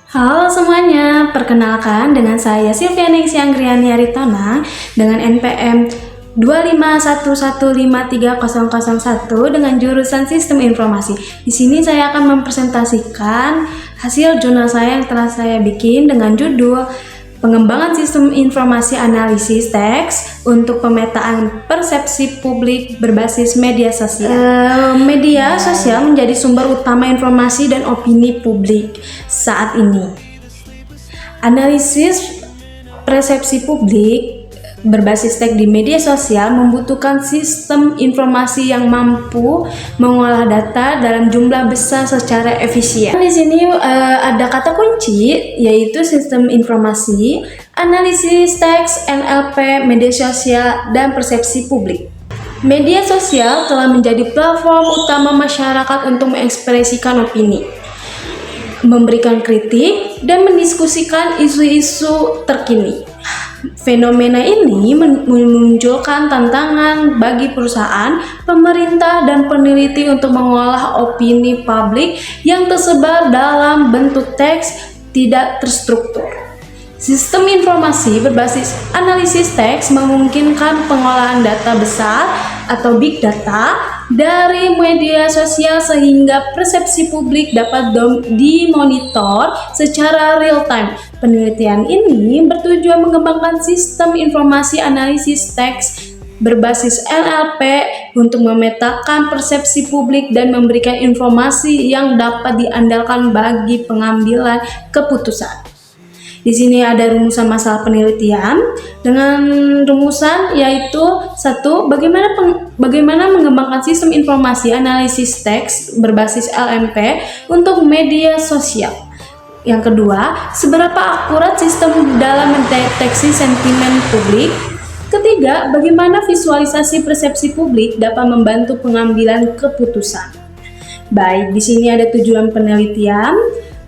Halo semuanya, perkenalkan dengan saya Silvianing Sianggriani Aritona dengan NPM 251153001 dengan jurusan Sistem Informasi. Di sini saya akan mempresentasikan hasil jurnal saya yang telah saya bikin dengan judul Pengembangan Sistem Informasi Analisis Teks untuk Pemetaan Persepsi Publik Berbasis Media Sosial. Media sosial menjadi sumber utama informasi dan opini publik saat ini. Analisis persepsi publik berbasis teks di media sosial membutuhkan sistem informasi yang mampu mengolah data dalam jumlah besar secara efisien. Di sini ada kata kunci yaitu sistem informasi, analisis teks, NLP, media sosial, dan persepsi publik. Media sosial telah menjadi platform utama masyarakat untuk mengekspresikan opini, memberikan kritik, dan mendiskusikan isu-isu terkini. Fenomena ini memunculkan tantangan bagi perusahaan, pemerintah, dan peneliti untuk mengolah opini publik yang tersebar dalam bentuk teks tidak terstruktur. Sistem informasi berbasis analisis teks memungkinkan pengolahan data besar atau big data dari media sosial sehingga persepsi publik dapat dimonitor secara real time. Penelitian ini bertujuan mengembangkan sistem informasi analisis teks berbasis NLP untuk memetakan persepsi publik dan memberikan informasi yang dapat diandalkan bagi pengambilan keputusan. Di sini ada rumusan masalah penelitian dengan rumusan yaitu 1. Bagaimana mengembangkan sistem informasi analisis teks berbasis LMP untuk media sosial. Yang kedua, seberapa akurat sistem dalam mendeteksi sentimen publik. Ketiga, bagaimana visualisasi persepsi publik dapat membantu pengambilan keputusan. Baik, di sini ada tujuan penelitian.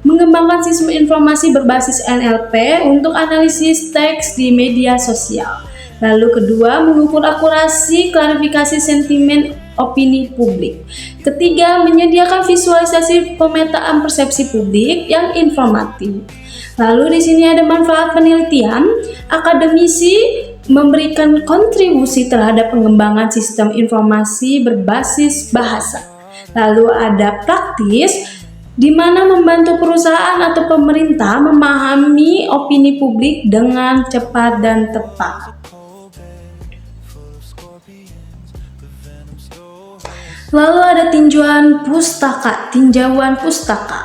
Mengembangkan sistem informasi berbasis NLP untuk analisis teks di media sosial. Lalu kedua, mengukur akurasi klarifikasi sentimen opini publik. Ketiga, menyediakan visualisasi pemetaan persepsi publik yang informatif. Lalu di sini ada manfaat penelitian. Akademisi memberikan kontribusi terhadap pengembangan sistem informasi berbasis bahasa. Lalu ada praktis, di mana membantu perusahaan atau pemerintah memahami opini publik dengan cepat dan tepat. Lalu ada tinjauan pustaka.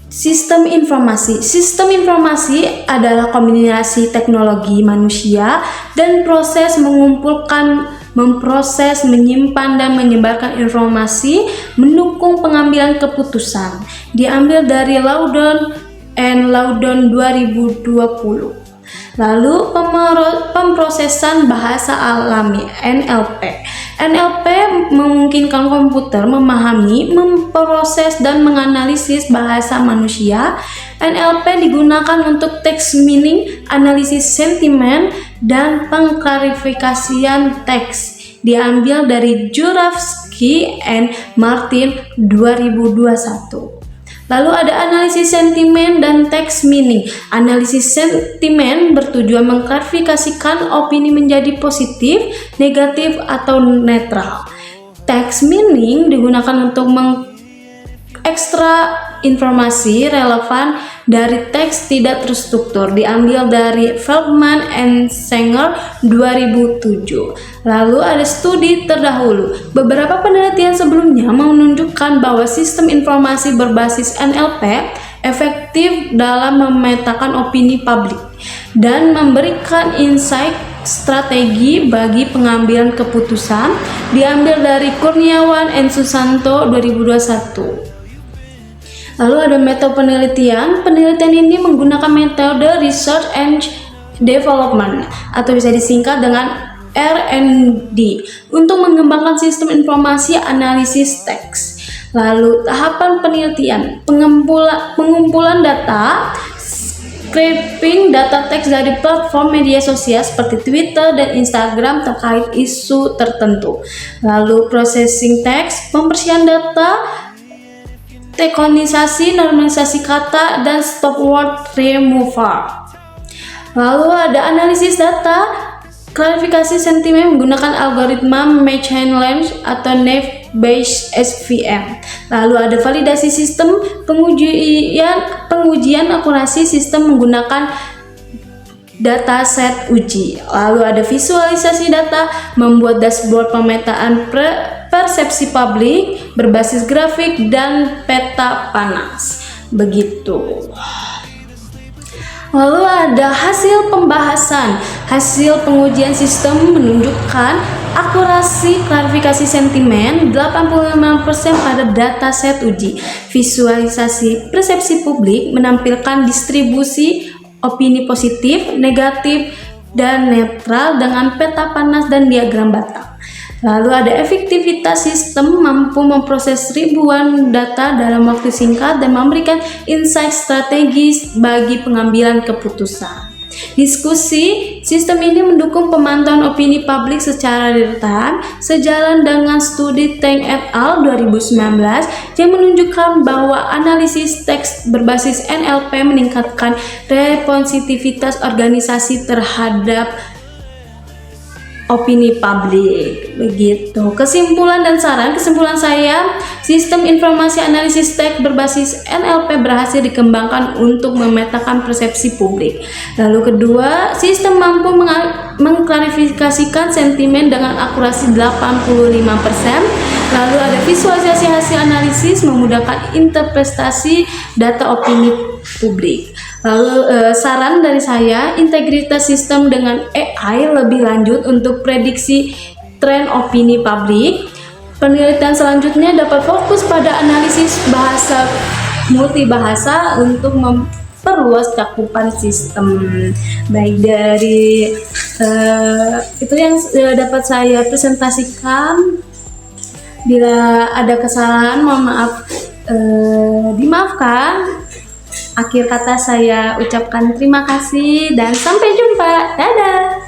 Sistem informasi. Sistem informasi adalah kombinasi teknologi manusia dan proses mengumpulkan, memproses, menyimpan, dan menyebarkan informasi mendukung pengambilan keputusan. Diambil dari Loudon and Loudon 2020. Lalu pemrosesan bahasa alami NLP. NLP memungkinkan komputer memahami, memproses, dan menganalisis bahasa manusia. NLP digunakan untuk text meaning, analisis sentimen, dan pengklarifikasian teks. Diambil dari Jurafsky and Martin 2021. Lalu ada analisis sentimen dan text meaning. Analisis sentimen bertujuan mengklarifikasikan opini menjadi positif, negatif, atau netral. Text meaning digunakan untuk mengekstra informasi relevan dari teks tidak terstruktur. Diambil dari Feldman and Sanger 2007. Lalu ada studi terdahulu. Beberapa penelitian sebelumnya menunjukkan bahwa sistem informasi berbasis NLP efektif dalam memetakan opini publik dan memberikan insight strategi bagi pengambilan keputusan. Diambil dari Kurniawan and Susanto 2021. Lalu ada metode penelitian. Penelitian ini menggunakan metode Research and Development atau bisa disingkat dengan R&D untuk mengembangkan sistem informasi analisis teks. Lalu tahapan penelitian, pengumpulan data, scraping data teks dari platform media sosial seperti Twitter dan Instagram terkait isu tertentu. Lalu processing teks, pembersihan data dekonisasi, normalisasi kata, dan stop word removal. Lalu ada analisis data, klarifikasi sentimen menggunakan algoritma machine learning atau naive Bayes SVM. Lalu ada validasi sistem, pengujian akurasi sistem menggunakan dataset uji. Lalu ada visualisasi data, membuat dashboard pemetaan persepsi publik berbasis grafik dan peta panas. Begitu. Lalu ada hasil pembahasan. Hasil pengujian sistem menunjukkan akurasi klarifikasi sentimen 85% pada dataset uji. Visualisasi persepsi publik menampilkan distribusi opini positif, negatif, dan netral dengan peta panas dan diagram batang. Lalu ada efektivitas sistem, mampu memproses ribuan data dalam waktu singkat dan memberikan insight strategis bagi pengambilan keputusan. Diskusi, sistem ini mendukung pemantauan opini publik secara real-time sejalan dengan studi Teng et al. 2019 yang menunjukkan bahwa analisis teks berbasis NLP meningkatkan responsitivitas organisasi terhadap opini publik. Begitu. Kesimpulan saya, sistem informasi analisis teks berbasis NLP berhasil dikembangkan untuk memetakan persepsi publik. Lalu kedua, sistem mampu mengklarifikasikan sentimen dengan akurasi 85%. Lalu ada visualisasi hasil analisis memudahkan interpretasi data opini publik. Lalu saran dari saya, integritas sistem dengan AI lebih lanjut untuk prediksi tren opini publik. Penelitian selanjutnya dapat fokus pada analisis bahasa multibahasa untuk memperluas cakupan sistem. Baik, dari itu yang dapat saya presentasikan. Bila ada kesalahan, mohon maaf, dimaafkan. Akhir kata saya ucapkan terima kasih dan sampai jumpa. Dadah.